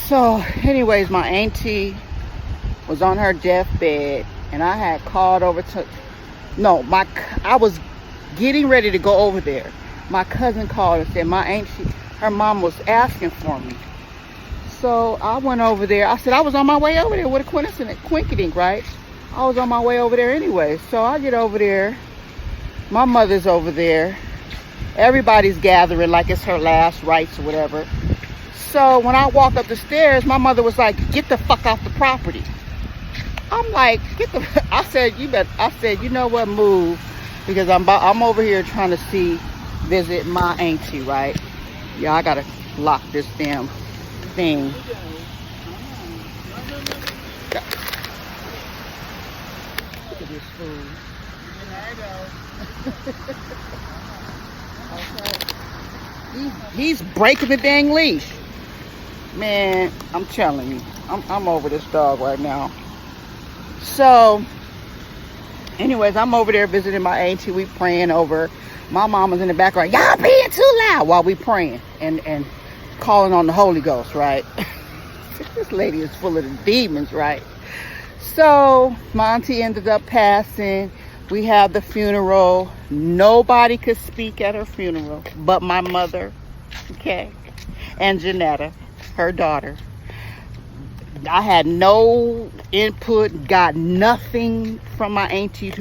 So anyways, my auntie was on her deathbed, and I had called over to, I was getting ready to go over there. My cousin called and said my auntie, her mom was asking for me. So I went over there. I said I was on my way over there. What a coincidence, quinkydink, right? I was on my way over there anyway. So I get over there. My mother's over there. Everybody's gathering like it's her last rites or whatever. So when I walk up the stairs, my mother was like, "Get the fuck off the property." I'm like, I said, you know what, move, because I'm over here trying to visit my auntie, right? Yeah, I gotta lock this damn thing. Look at this food. Okay. He's breaking the dang leash. Man, I'm telling you, I'm over this dog right now. So, anyways, I'm over there visiting my auntie. We praying over. My mama's in the background. Y'all being too loud while we praying and calling on the Holy Ghost, right? This lady is full of the demons, right? So, my auntie ended up passing. We have the funeral. Nobody could speak at her funeral but my mother, okay, and Janetta, her daughter. I had no input, got nothing from my auntie,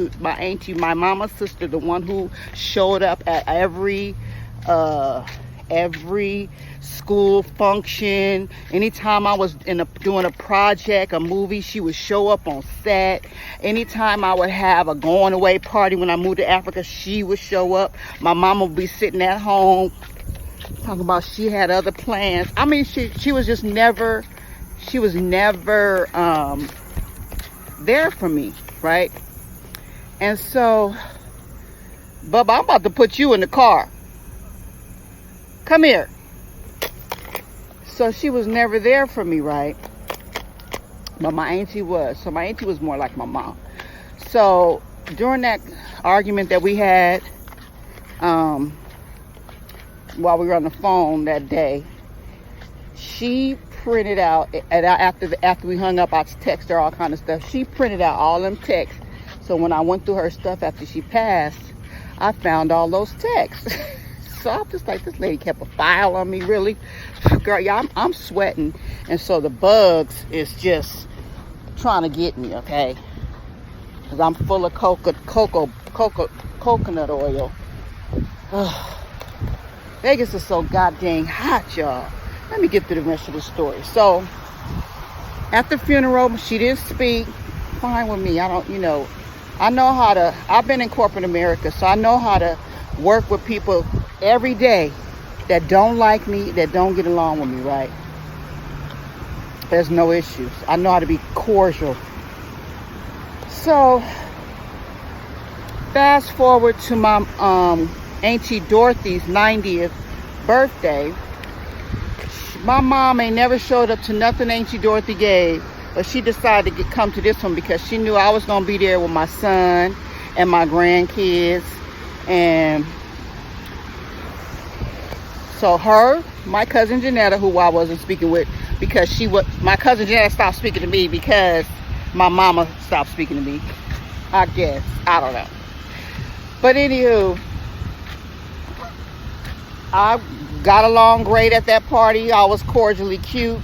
my mama's sister, the one who showed up at every school function. Anytime I was doing a project, a movie, she would show up on set. Anytime I would have a going away party when I moved to Africa, she would show up. My mama would be sitting at home talking about she had other plans. I mean, she was just never there for me, right? And so, Bubba, I'm about to put you in the car. Come here. So she was never there for me, right? But my auntie was. So my auntie was more like my mom. So during that argument that we had, while we were on the phone that day, she printed out, and after we hung up, I texted her all kind of stuff. She printed out all them texts. So when I went through her stuff after she passed, I found all those texts. So I'm just like, this lady kept a file on me, really? Girl, yeah, I'm sweating. And so the bugs is just trying to get me, okay? Because I'm full of coconut oil. Vegas is so goddamn hot, y'all. Let me get through the rest of the story. So, at the funeral, she didn't speak. Fine with me. I know how to, I've been in corporate America, so I know how to work with people every day that don't like me, that don't get along with me, right? There's no issues. I know how to be cordial. So, fast forward to my Auntie Dorothy's 90th birthday. My mom ain't never showed up to nothing Auntie Dorothy gave, but she decided to come to this one because she knew I was going to be there with my son and my grandkids. And so my cousin Janetta, who I wasn't speaking with, because my cousin Janetta stopped speaking to me because my mama stopped speaking to me, I guess. I don't know. But anywho, I got along great at that party. I was cordially cute.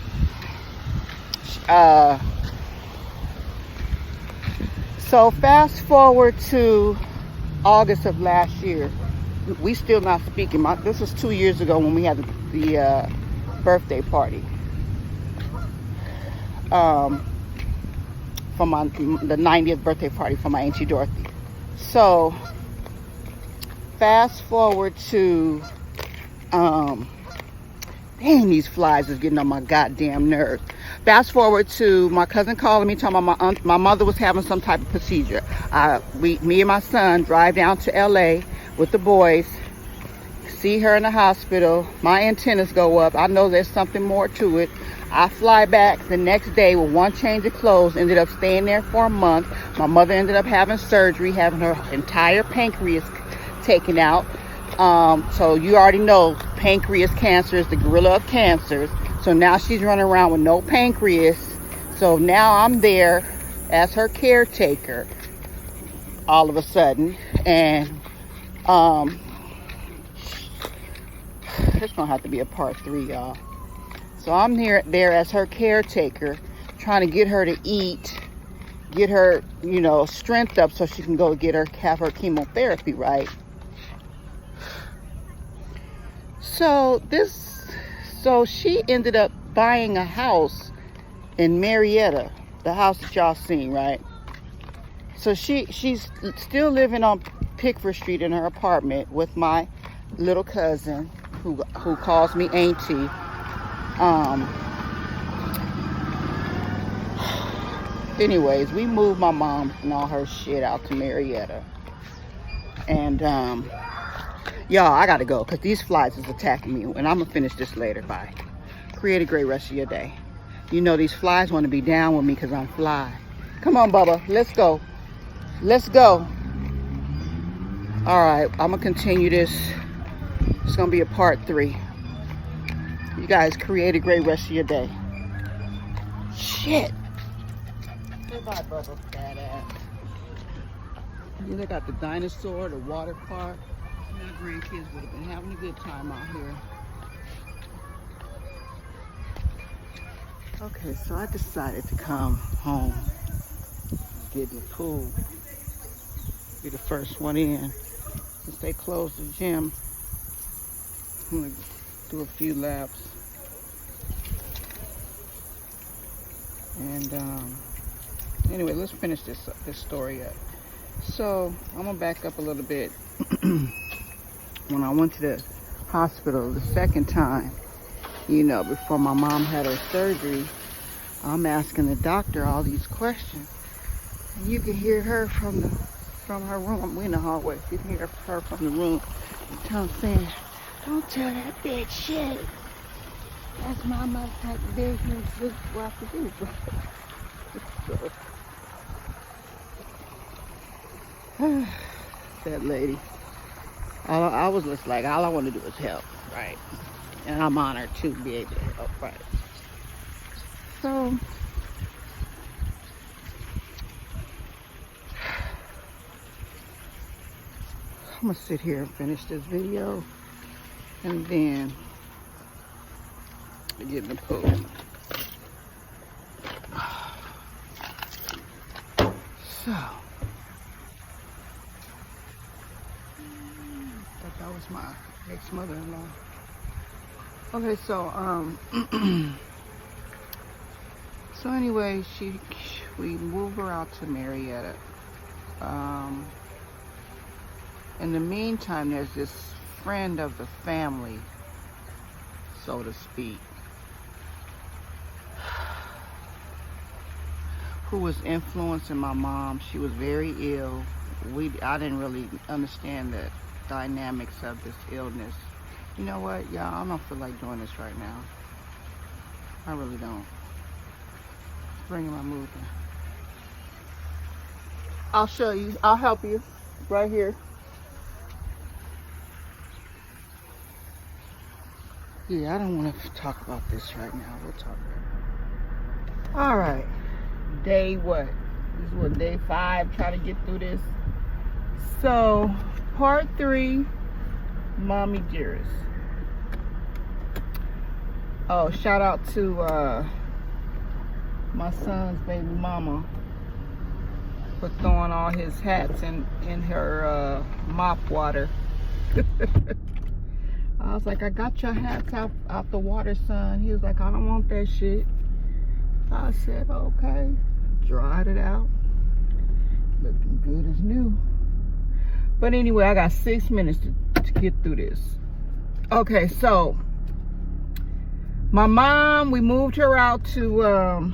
So fast forward to August of last year. We still not speaking. This was 2 years ago when we had the birthday party. For the 90th birthday party for my Auntie Dorothy. So fast forward to dang, these flies is getting on my goddamn nerves. Fast forward to my cousin calling me, talking about my mother was having some type of procedure. Me and my son drive down to LA with the boys, see her in the hospital. My antennas go up. I know there's something more to it. I fly back the next day with one change of clothes, ended up staying there for a month. My mother ended up having surgery, having her entire pancreas taken out. So you already know pancreas cancer is the gorilla of cancers. So now she's running around with no pancreas. So now I'm there as her caretaker all of a sudden. And it's gonna have to be a part 3, y'all. So I'm there as her caretaker, trying to get her to eat, get her, you know, strength up so she can go have her chemotherapy, right? So she ended up buying a house in Marietta, the house that y'all seen, right? So she's still living on Pickford Street in her apartment with my little cousin who calls me auntie. Anyways, we moved my mom and all her shit out to Marietta. And y'all, I gotta go because these flies is attacking me, and I'm gonna finish this later. Bye. Create a great rest of your day. You know these flies want to be down with me because I'm fly. Come on, Bubba, let's go. Let's go. All right, I'm gonna continue this. It's gonna be a part 3. You guys create a great rest of your day. Shit. Goodbye, Bubba, fat ass. They got the dinosaur, the water park. My grandkids would have been having a good time out here. Okay, so I decided to come home, get in the pool, be the first one in. Since they closed the gym, I'm gonna do a few laps. And anyway, let's finish this story up. So I'm gonna back up a little bit. When I went to the hospital the second time, you know, before my mom had her surgery, I'm asking the doctor all these questions. And you can hear her from her room. We're in the hallway. You can hear her from the room. Saying, "Don't tell that bitch shit. That's my motherfucking business. This is what I do." So, that lady. I was just like, all I want to do is help, right? And I'm honored to be able to help, right? So, I'm gonna sit here and finish this video, and then get in the pool. So, that was my ex-mother-in-law. Okay, so so anyway, we moved her out to Marietta. In the meantime, there's this friend of the family, so to speak, who was influencing my mom. She was very ill. I didn't really understand the dynamics of this illness. You know what, y'all? I don't feel like doing this right now. I really don't. Bringing my mood down. I'll show you. I'll help you. Right here. Yeah, I don't want to talk about this right now. We'll talk about it. All right. Day what? This is what, day 5? Try to get through this. So, part 3, Mommie, Dearest. Oh, shout out to my son's baby mama for throwing all his hats in her mop water. I was like, I got your hats out the water, son. He was like, I don't want that shit. I said, okay. Dried it out. Looking good as new. But anyway, I got 6 minutes to get through this. Okay, so my mom, we moved her out to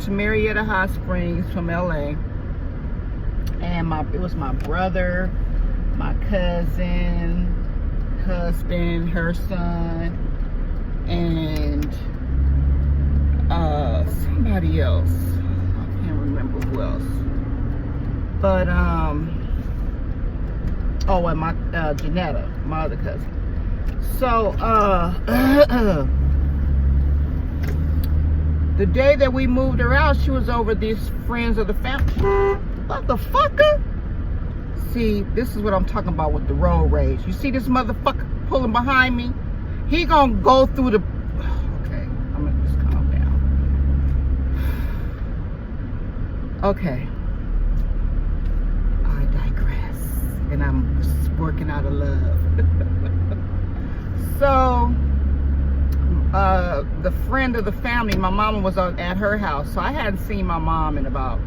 Marietta Hot Springs from LA. And it was my brother, my cousin, husband, her son, and somebody else. I can't remember who else. But Oh, and my Janetta, my other cousin. So the day that we moved her out, she was over these friends of the family. Motherfucker. See, this is what I'm talking about with the road rage. You see this motherfucker pulling behind me? He gonna go through the... Okay, I'm gonna just calm down. Okay. I digress. And I'm working out of love. So, the friend of the family, my mama was at her house. So I hadn't seen my mom in about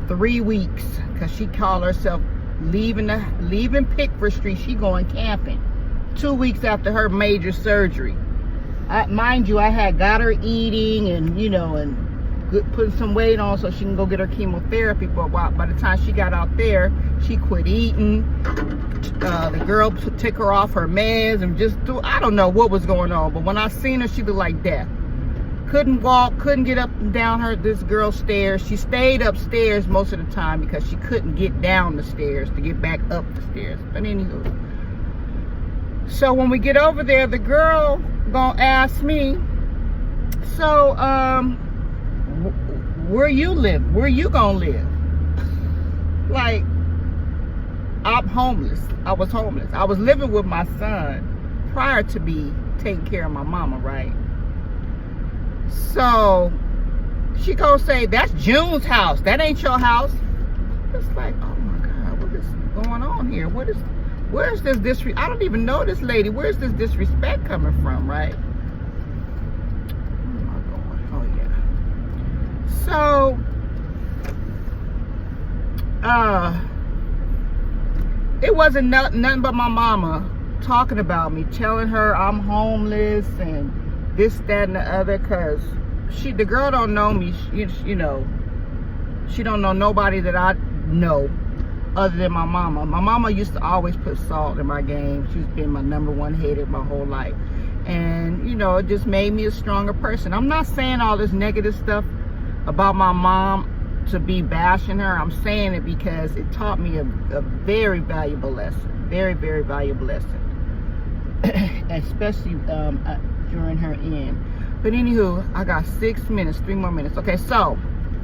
3 weeks. Because she called herself leaving Pickford Street. She going camping. 2 weeks after her major surgery. Mind you, I had got her eating and, you know, and putting some weight on so she can go get her chemotherapy. But by the time she got out there, she quit eating. The girl took her off her meds and just I don't know what was going on. But when I seen her, she looked like death. Couldn't walk, couldn't get up and down this girl's stairs. She stayed upstairs most of the time because she couldn't get down the stairs to get back up the stairs. But anywho. So when we get over there, the girl gonna ask me, so, where you live? Where you gonna live? Like, I'm homeless. I was homeless. I was living with my son prior to me taking care of my mama, right? So she gonna say, that's June's house. That ain't your house. It's like, oh my God, what is going on here? Where's this disrespect? I don't even know this lady. Where's this disrespect coming from, right? Where am I going? Oh yeah. So, it wasn't nothing but my mama talking about me, telling her I'm homeless and this, that, and the other, cause the girl don't know me, you know, she don't know nobody that I know other than my mama. My mama used to always put salt in my game. She's been my #1 hater my whole life. And, you know, it just made me a stronger person. I'm not saying all this negative stuff about my mom to be bashing her. I'm saying it because it taught me a very valuable lesson. Very, very valuable lesson. Especially during her end. But anywho, I got 6 minutes, 3 more minutes. Okay, so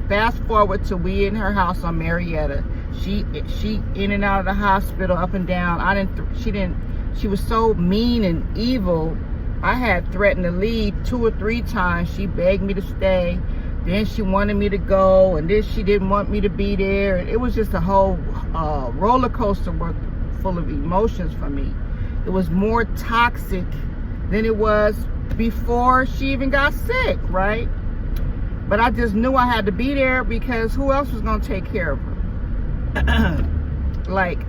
fast forward to we in her house on Marietta. She in and out of the hospital, up and down. She was so mean and evil. I had threatened to leave 2 or 3 times. She begged me to stay. Then she wanted me to go, and then she didn't want me to be there. And it was just a whole roller coaster full of emotions for me. It was more toxic than it was before she even got sick, right? But I just knew I had to be there because who else was gonna take care of her? like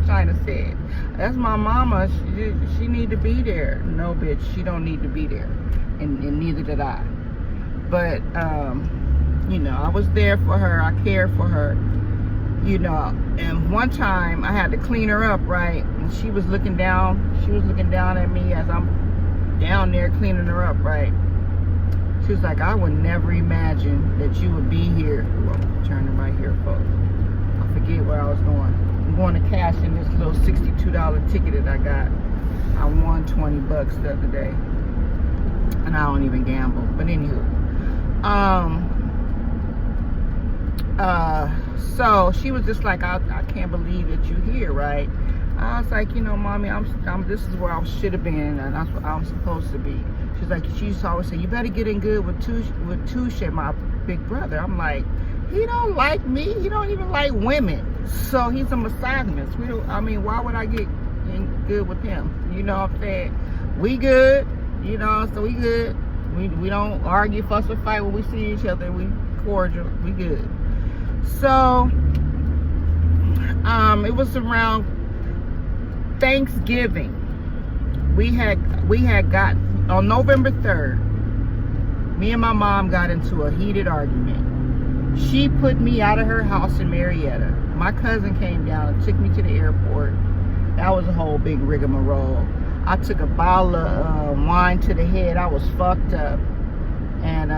China said, that's my mama. She need to be there. No, bitch, she don't need to be there, and neither did I. But you know, I was there for her. I cared for her. You know, and one time I had to clean her up, right? And she was looking down. She was looking down at me as I'm down there cleaning her up, right? She was like, I would never imagine that you would be here. Ooh, I'm turning right here, folks. I forget where I was going. I'm going to cash in this little $62 ticket that I got. I won 20 bucks the other day. And I don't even gamble. But anywho. So she was just like, I can't believe that you're here, right? I was like, you know, mommy, this is where I should have been, and that's what I'm supposed to be. She's like, she used to always say, you better get in good with Touche, my big brother. I'm like, he don't like me. He don't even like women. So he's a misogynist. Why would I get in good with him? You know what I'm saying? We good, you know, so we good. We don't argue, fuss, or fight when we see each other. We cordial. We good. So, it was around Thanksgiving. We had got on November 3rd. Me and my mom got into a heated argument. She put me out of her house in Marietta. My cousin came down and took me to the airport. That was a whole big rigmarole. I took a bottle of wine to the head. I was fucked up. And